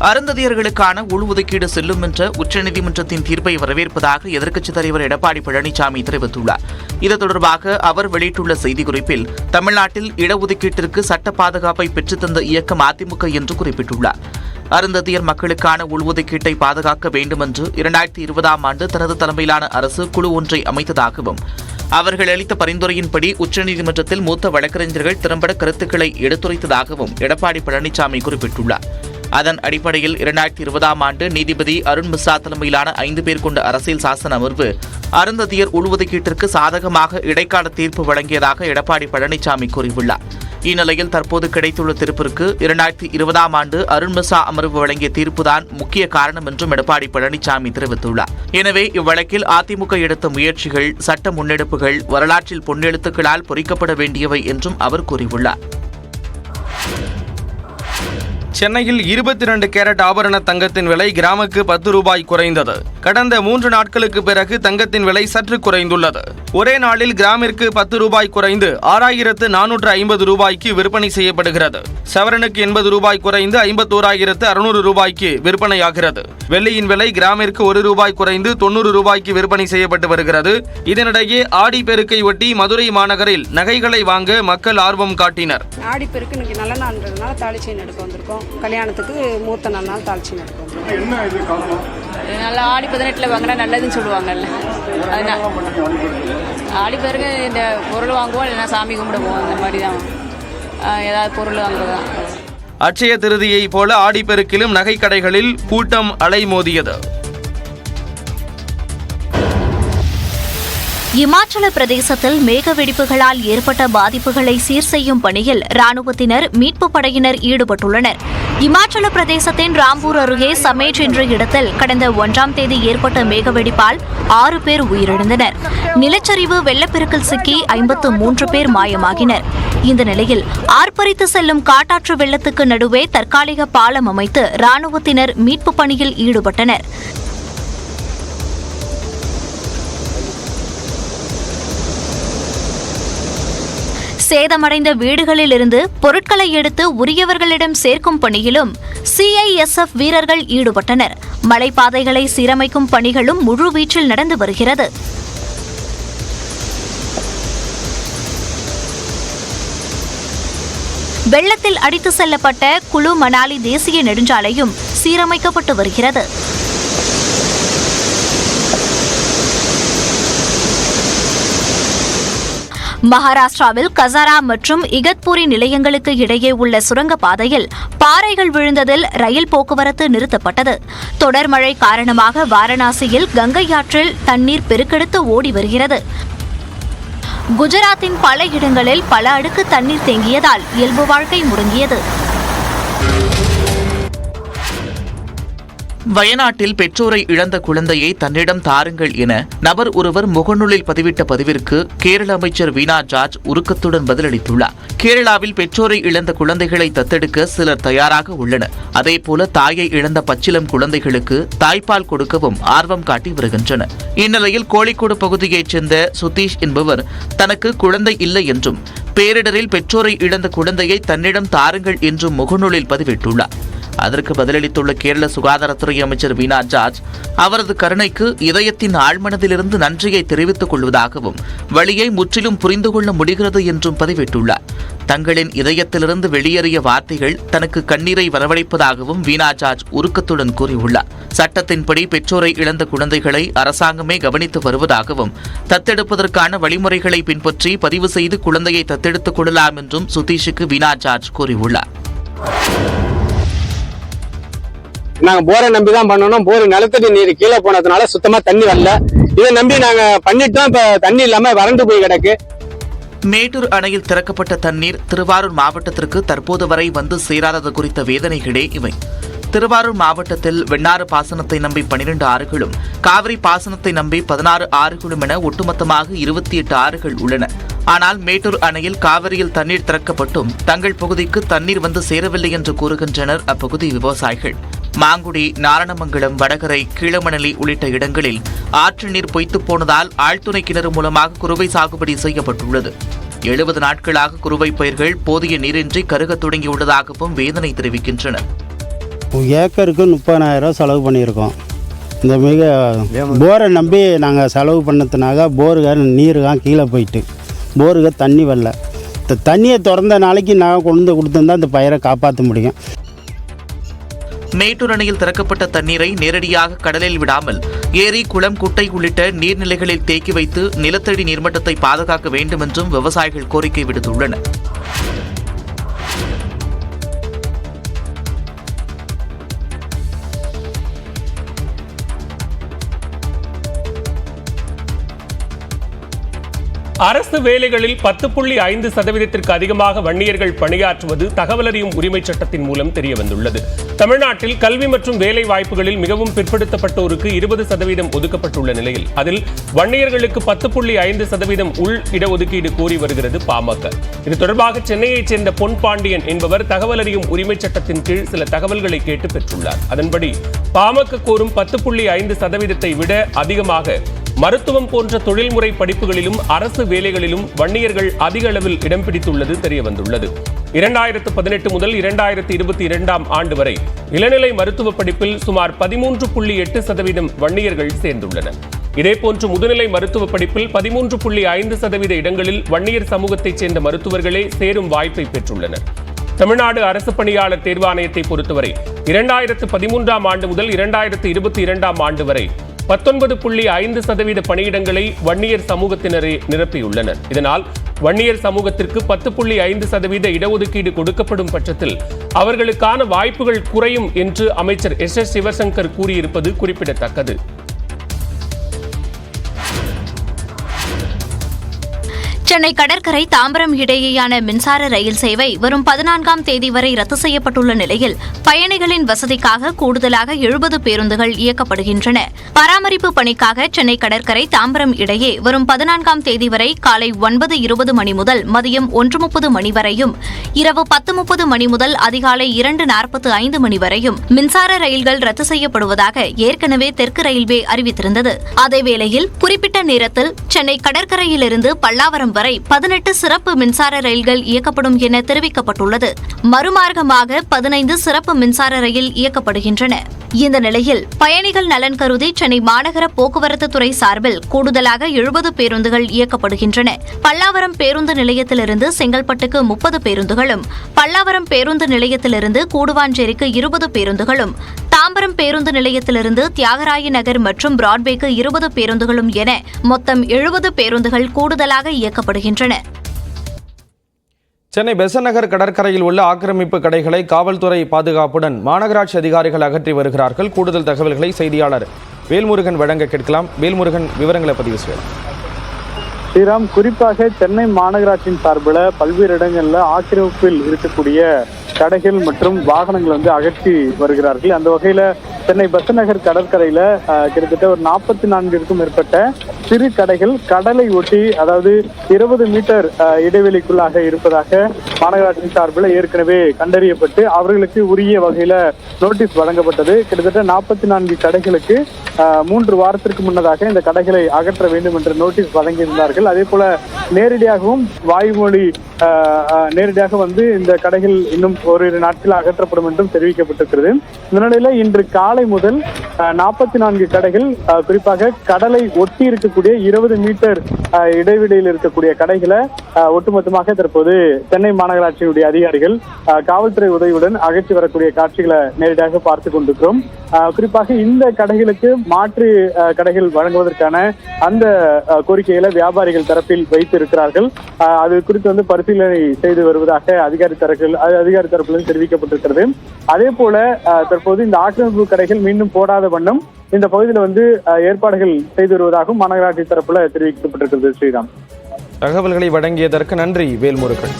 அருந்ததியர்களுக்கான உள்ஒதுக்கீடு செல்லும் என்ற உச்சநீதிமன்றத்தின் தீர்ப்பை வரவேற்பதாக எதிர்க்கட்சித் தலைவர் எடப்பாடி பழனிசாமி தெரிவித்துள்ளார். இது தொடர்பாக அவர் வெளியிட்டுள்ள செய்திக்குறிப்பில், தமிழ்நாட்டில் இடஒதுக்கீட்டிற்கு சட்ட பாதுகாப்பை பெற்றுத்தந்த இயக்கம் அதிமுக என்று குறிப்பிட்டுள்ளார். அருந்ததியர் மக்களுக்கான உள்ஒதுக்கீட்டை பாதுகாக்க வேண்டும் என்று 2020ஆம் ஆண்டு தனது தலைமையிலான அரசு குழு ஒன்றை அமைத்ததாகவும், அவர்கள் அளித்த பரிந்துரையின்படி உச்சநீதிமன்றத்தில் மூத்த வழக்கறிஞர்கள் திறம்பட கருத்துக்களை எடுத்துரைத்ததாகவும் எடப்பாடி பழனிசாமி குறிப்பிட்டுள்ளார். அதன் அடிப்படையில் 2020ஆம் ஆண்டு நீதிபதி அருண் மிஸ்ரா தலைமையிலான 5 பேர் கொண்ட அரசியல் சாசன அமர்வு அருந்ததியர் உள்ஒதுக்கீட்டிற்கு சாதகமாக இடைக்கால தீர்ப்பு வழங்கியதாக எடப்பாடி பழனிசாமி கூறியுள்ளார். இந்நிலையில் தற்போது கிடைத்துள்ள தீர்ப்பிற்கு 2020ஆம் ஆண்டு அருண் மிஸ்ரா அமர்வு வழங்கிய தீர்ப்புதான் முக்கிய காரணம் என்றும் எடப்பாடி பழனிசாமி தெரிவித்துள்ளார். எனவே இவ்வழக்கில் அதிமுக எடுத்த முயற்சிகள், சட்ட முன்னெடுப்புகள் வரலாற்றில் பொன்னெழுத்துக்களால் பொறிக்கப்பட வேண்டியவை என்றும் அவர் கூறியுள்ளார். சென்னையில் 22 கேரட் ஆபரண தங்கத்தின் விலை கிராமுக்கு 10 ரூபாய் குறைந்தது. கடந்த 3 நாட்களுக்கு பிறகு தங்கத்தின் விலை சற்று குறைந்துள்ளது. ஒரே நாளில் கிராமிற்கு 10 ரூபாய் குறைந்து 6450 ரூபாய்க்கு விற்பனை செய்யப்படுகிறது. சவரனுக்கு 80 ரூபாய் குறைந்து 51600 ரூபாய்க்கு விற்பனையாகிறது. வெள்ளியின் விலை கிராமிற்கு 1 ரூபாய் குறைந்து 90 ரூபாய்க்கு விற்பனை செய்யப்பட்டு வருகிறது. இதனிடையே ஆடி பெருக்கை ஒட்டி மதுரை மாநகரில் நகைகளை வாங்க மக்கள் ஆர்வம் காட்டினர். ஆடி பெருக்கு இன்னைக்கு நல்ல நாள்ன்றதுனால தாலி செயின் எடுக்க வந்திருக்கோம். கல்யாணத்துக்கு மூத்த நாள் தாலி செயின் எடுக்க வந்திருக்கோம். என்ன இது காரணம்? நல்லா ஆடி 18 வாங்கினா நல்லதுன்னு சொல்லுவாங்கல்ல, அதனால ஆடி பெருக்கு இந்த பொருள் வாங்குவோம், இல்லைன்னா சாமி கும்பிடுவோம். அந்த மாதிரி தான் ஏதாவது பொருள் வாங்குறது தான். அட்சய திருதியை போல ஆடிப்பெருக்கிலும் நகைக்கடைகளில் கூட்டம் அலைமோதியது. இமாச்சல பிரதேசத்தில் மேக வெடிப்புகளால் ஏற்பட்ட பாதிப்புகளை சீர் செய்யும் பணியில் ராணுவத்தினர் மீட்புப் படையினர் ஈடுபட்டுள்ளனர். இமாச்சல பிரதேசத்தின் ராம்பூர் அருகே சமேட் என்ற இடத்தில் கடந்த 1ஆம் தேதி ஏற்பட்ட மேக வெடிப்பால் 6 பேர் உயிரிழந்தனர். நிலச்சரிவு வெள்ளப்பெருக்கில் சிக்கி 53 பேர் மாயமாகினர். இந்த நிலையில் ஆர்ப்பரித்து செல்லும் காட்டாற்று வெள்ளத்துக்கு நடுவே தற்காலிக பாலம் அமைத்து ராணுவத்தினர் மீட்புப் பணியில் ஈடுபட்டனர். சேதமடைந்த வீடுகளிலிருந்து பொருட்களை எடுத்து உரியவர்களிடம் சேர்க்கும் பணியிலும் சிஐஎஸ்எஃப் வீரர்கள் ஈடுபட்டனர். மலைப்பாதைகளை சீரமைக்கும் பணிகளும் முழுவீச்சில் நடந்து வருகிறது. வெள்ளத்தில் அடித்து செல்லப்பட்ட குலு மணாலி தேசிய நெடுஞ்சாலையும் சீரமைக்கப்பட்டு வருகிறது. மகாராஷ்டிராவில் கசாரா மற்றும் இகத்பூரி நிலையங்களுக்கு இடையே உள்ள சுரங்கப்பாதையில் பாறைகள் விழுந்ததில் ரயில் போக்குவரத்து நிறுத்தப்பட்டது. தொடர் மழை காரணமாக வாரணாசியில் கங்கை ஆற்றில் தண்ணீர் பெருக்கெடுத்து ஓடி வருகிறது. குஜராத்தின் பல இடங்களில் பல அடுக்கு தண்ணீர் தேங்கியதால் இயல்பு வாழ்க்கை முடங்கியது. வயநாட்டில் பெற்றோரை இழந்த குழந்தையை தன்னிடம் தாருங்கள் என நபர் ஒருவர் முகநூலில் பதிவிட்ட பதிவிற்கு கேரள அமைச்சர் வீணா ஜார்ஜ் உருக்கத்துடன் பதிலளித்துள்ளார். கேரளாவில் பெற்றோரை இழந்த குழந்தைகளை தத்தெடுக்க சிலர் தயாராக உள்ளனர். அதேபோல தாயை இழந்த பச்சிலம் குழந்தைகளுக்கு தாய்ப்பால் கொடுக்கவும் ஆர்வம் காட்டி வருகின்றனர். இந்நிலையில் கோழிக்கோடு பகுதியைச் சேர்ந்த சுதீஷ் என்பவர் தனக்கு குழந்தை இல்லை என்றும் பேரிடரில் பெற்றோரை இழந்த குழந்தையை தன்னிடம் தாருங்கள் என்றும் முகநூலில் பதிவிட்டுள்ளார். அதற்கு பதிலளித்துள்ள கேரள சுகாதாரத்துறை அமைச்சர் வீணா ஜார்ஜ், அவரது கருணைக்கு இதயத்தின் ஆழ்மனதிலிருந்து நன்றியை தெரிவித்துக் கொள்வதாகவும் வழியை முற்றிலும் புரிந்து கொள்ள முடிகிறது என்றும் பதிவிட்டுள்ளார். தங்களின் இதயத்திலிருந்து வெளியேறிய வார்த்தைகள் தனக்கு கண்ணீரை வரவழைப்பதாகவும் வீணா ஜார்ஜ் உருக்கத்துடன் கூறியுள்ளார். சட்டத்தின்படி பெற்றோரை இழந்த குழந்தைகளை அரசாங்கமே கவனித்து வருவதாகவும் தத்தெடுப்பதற்கான வழிமுறைகளை பின்பற்றி பதிவு செய்து குழந்தையை தத்தெடுத்துக் கொள்ளலாம் என்றும் சுதீஷுக்கு வீணா ஜார்ஜ் கூறியுள்ளார். நாங்க போரை நம்பி தான் பண்ணணும். போர் நிலத்தடி நீர் கீழே போனதுனால சுத்தமா தண்ணி வரல. இதை நம்பி நாங்க பண்ணிட்டோம். இப்ப தண்ணி இல்லாம வறண்டு போய் கிடக்கு. மேட்டூர் அணையில் திறக்கப்பட்ட தண்ணீர் திருவாரூர் மாவட்டத்திற்கு தற்போது வரை வந்து சேராதது குறித்த வேதனைகளே இவை. திருவாரூர் மாவட்டத்தில் வெண்ணாறு பாசனத்தை நம்பி 12 ஆறுகளும், காவிரி பாசனத்தை நம்பி 16 ஆறுகளும் என ஒட்டுமொத்தமாக 28 ஆறுகள் உள்ளன. ஆனால் மேட்டூர் அணையில் காவிரியில் தண்ணீர் திறக்கப்பட்டும் தங்கள் பகுதிக்கு தண்ணீர் வந்து சேரவில்லை என்று கூறுகின்றனர் அப்பகுதி விவசாயிகள். மாங்குடி, நாரணமங்கலம், வடகரை, கீழமணலி உள்ளிட்ட இடங்களில் ஆற்று நீர் பொய்த்துப் போனதால் ஆழ்துணை கிணறு மூலமாக குறுவை சாகுபடி செய்யப்பட்டுள்ளது. 70 நாட்களாக குறுவை பயிர்கள் போதிய நீரின்றி கருகத் தொடங்கியுள்ளதாகவும் வேதனை தெரிவிக்கின்றனர். ஏக்கருக்கு 30,000 செலவு பண்ணியிருக்கோம். இந்த போரை நம்பி நாங்கள் செலவு பண்ணதுனால போருக நீருக கீழே போயிட்டு போருக தண்ணி வரல. இந்த தண்ணியை திறந்த நாளைக்கு நாங்கள் கொண்டு வந்து கொடுத்துருந்தா இந்த பயிரை காப்பாற்ற முடியும். மேட்டூர் அணையில் திறக்கப்பட்ட தண்ணீரை நேரடியாக கடலில் விடாமல் ஏரி, குளம், குட்டை உள்ளிட்ட நீர்நிலைகளில் தேக்கி வைத்து நிலத்தடி நீர்மட்டத்தை பாதுகாக்க வேண்டும் என்றும் விவசாயிகள் கோரிக்கை விடுத்துள்ளனர். அரசு வேலைகளில் 10.5% அதிகமாக வன்னியர்கள் பணியாற்றுவது தகவல் அறியும் உரிமை சட்டத்தின் மூலம் தெரியவந்துள்ளது. தமிழ்நாட்டில் கல்வி மற்றும் வேலை வாய்ப்புகளில் மிகவும் பிற்படுத்தப்பட்டோருக்கு 20% ஒதுக்கப்பட்டுள்ள நிலையில் அதில் வன்னியர்களுக்கு 10.5% உள் இடஒதுக்கீடு கோரி வருகிறது பாமக. இது தொடர்பாக சென்னையைச் சேர்ந்த பொன் பாண்டியன் என்பவர் தகவல் அறியும் உரிமை சட்டத்தின் கீழ் சில தகவல்களை கேட்டு பெற்றுள்ளார். அதன்படி பாமக கோரும் 10.5% விட அதிகமாக மருத்துவம் போன்ற தொழில்முறை படிப்புகளிலும் அரசு வேலைகளிலும் வன்னியர்கள் அதிக அளவில் இடம் பிடித்துள்ளது தெரியவந்துள்ளது. 2018 முதல் 2022 ஆண்டு வரை இளநிலை மருத்துவ படிப்பில் சுமார் 13.8% வன்னியர்கள் சேர்ந்துள்ளனர். இதேபோன்று முதுநிலை மருத்துவ படிப்பில் 13.5% இடங்களில் வன்னியர் சமூகத்தைச் சேர்ந்த மருத்துவர்களே சேரும் வாய்ப்பை பெற்றுள்ளனர். தமிழ்நாடு அரசு பணியாளர் தேர்வாணையத்தை பொறுத்தவரை 2013 ஆண்டு முதல் 2022 ஆண்டு வரை 19.5% பணியிடங்களை வன்னியர் சமூகத்தினரே நிரப்பியுள்ளனர். இதனால் வன்னியர் சமூகத்திற்கு 10.5% இடஒதுக்கீடு கொடுக்கப்படும் பட்சத்தில் அவர்களுக்கான வாய்ப்புகள் குறையும் என்று அமைச்சர் எஸ். சிவசங்கர் கூறியிருப்பது குறிப்பிடத்தக்கது. சென்னை கடற்கரை தாம்பரம் இடையேயான மின்சார ரயில் சேவை வரும் 14ஆம் தேதி வரை ரத்து செய்யப்பட்டுள்ள நிலையில் பயணிகளின் வசதிக்காக கூடுதலாக 70 பேருந்துகள் இயக்கப்படுகின்றன. பராமரிப்பு பணிக்காக சென்னை கடற்கரை தாம்பரம் இடையே வரும் 14ஆம் தேதி வரை காலை 9:20 மணி முதல் மதியம் 1:30 மணி வரையும், இரவு 10:30 மணி முதல் அதிகாலை 2:45 மணி வரையும் மின்சார ரயில்கள் ரத்து செய்யப்படுவதாக ஏற்கனவே தெற்கு ரயில்வே அறிவித்திருந்தது. அதேவேளையில் குறிப்பிட்ட நேரத்தில் சென்னை கடற்கரையிலிருந்து பல்லாவரம் வரை 18 சிறப்பு மின்சார ரயில்கள் இயக்கப்படும் என தெரிவிக்கப்பட்டுள்ளது. மறுமார்க்கமாக 15 சிறப்பு மின்சார ரயில் இயக்கப்படுகின்றன. இந்த நிலையில் பயணிகள் நலன் கருதி சென்னை மாநகர போக்குவரத்து துறை சார்பில் கூடுதலாக 70 பேருந்துகள் இயக்கப்படுகின்றன. பல்லாவரம் பேருந்து நிலையத்திலிருந்து செங்கல்பட்டுக்கு 30 பேருந்துகளும், பல்லாவரம் பேருந்து நிலையத்திலிருந்து கூடுவாஞ்சேரிக்கு 20 பேருந்துகளும், தாம்பரம் பேருந்து நிலையத்திலிருந்து தியாகராய நகர் மற்றும் பிராட்வேக்கு 20 பேருந்துகளும் என மொத்தம் 70 பேருந்துகள் கூடுதலாக இயக்கப்படுகின்றன. சென்னை பெசன்ட் நகர் கடற்கரையில் உள்ள ஆக்கிரமிப்பு கடைகளை காவல்துறை பாதுகாப்புடன் மாநகராட்சி அதிகாரிகள் அகற்றி வருகிறார்கள். கூடுதல் தகவல்களை செய்தியாளர் வேல்முருகன் வழங்க கேட்கலாம். வேல்முருகன், விவரங்களை பதிவு செய்யலாம். ஸ்ரீராம், குறிப்பாக சென்னை மாநகராட்சியின் சார்பில் பல்வேறு இடங்களில் ஆக்கிரமிப்பில் இருக்கக்கூடிய கடைகள் மற்றும் வாகனங்கள் அகற்றி வருகிறார்கள். அந்த வகையில் சென்னை பெசன்ட் நகர் கடற்கரையில் கிட்டத்தட்ட ஒரு 44க்கும் மேற்பட்ட சிறு கடைகள் கடலை ஒட்டி, அதாவது 20 மீட்டர் இடைவெளிக்குள்ளாக இருப்பதாக மாநகராட்சி சார்பில் ஏற்கனவே கண்டறியப்பட்டு அவர்களுக்கு உரிய வகையில் நோட்டீஸ் வழங்கப்பட்டது. கிட்டத்தட்ட 44 கடைகளுக்கு 3 வாரத்திற்கு முன்னதாக இந்த கடைகளை அகற்ற வேண்டும் என்று நோட்டீஸ் வழங்கியிருந்தார்கள். அதே போல நேரடியாகவும் வாய்மொழி நேரடியாக இந்த கடைகள் இன்னும் ஓரிரு நாட்களில் அகற்றப்படும் என்றும் தெரிவிக்கப்பட்டிருக்கிறது. இந்த நிலையில இன்று காலை முதல் 44 கடைகள், குறிப்பாக கடலை ஒட்டி இருக்கக்கூடிய 20 மீட்டர் இடைவெளியில் இருக்கக்கூடிய கடைகளை ஒட்டுமொத்தமாக தற்போது சென்னை மாநகராட்சியினுடைய அதிகாரிகள் காவல்துறை உதவியுடன் அகற்றி வரக்கூடிய காட்சிகளை நேரடியாக பார்த்து கொண்டிருக்கிறோம். குறிப்பாக இந்த கடைகளுக்கு மாற்று கடைகள் வழங்குவதற்கான அந்த கோரிக்கைகளை வியாபாரிகள் தரப்பில் வைத்து இருக்கிறார்கள். அது குறித்து பரிசீலனை செய்து வருவதாக அதிகாரி தரப்பிலும் தெரிவிக்கப்பட்டிருக்கிறது. அதே போல தற்போது இந்த ஆக்கிரமிப்பு கடைகள் மீண்டும் போடாத வண்ணம் இந்த பகுதியில் ஏற்பாடுகள் செய்து வருவதாகவும் மாநகராட்சி தரப்புல தெரிவிக்கப்பட்டிருக்கிறது. ஸ்ரீராம், தகவல்களை வழங்கியதற்கு நன்றி வேல்முருகன்.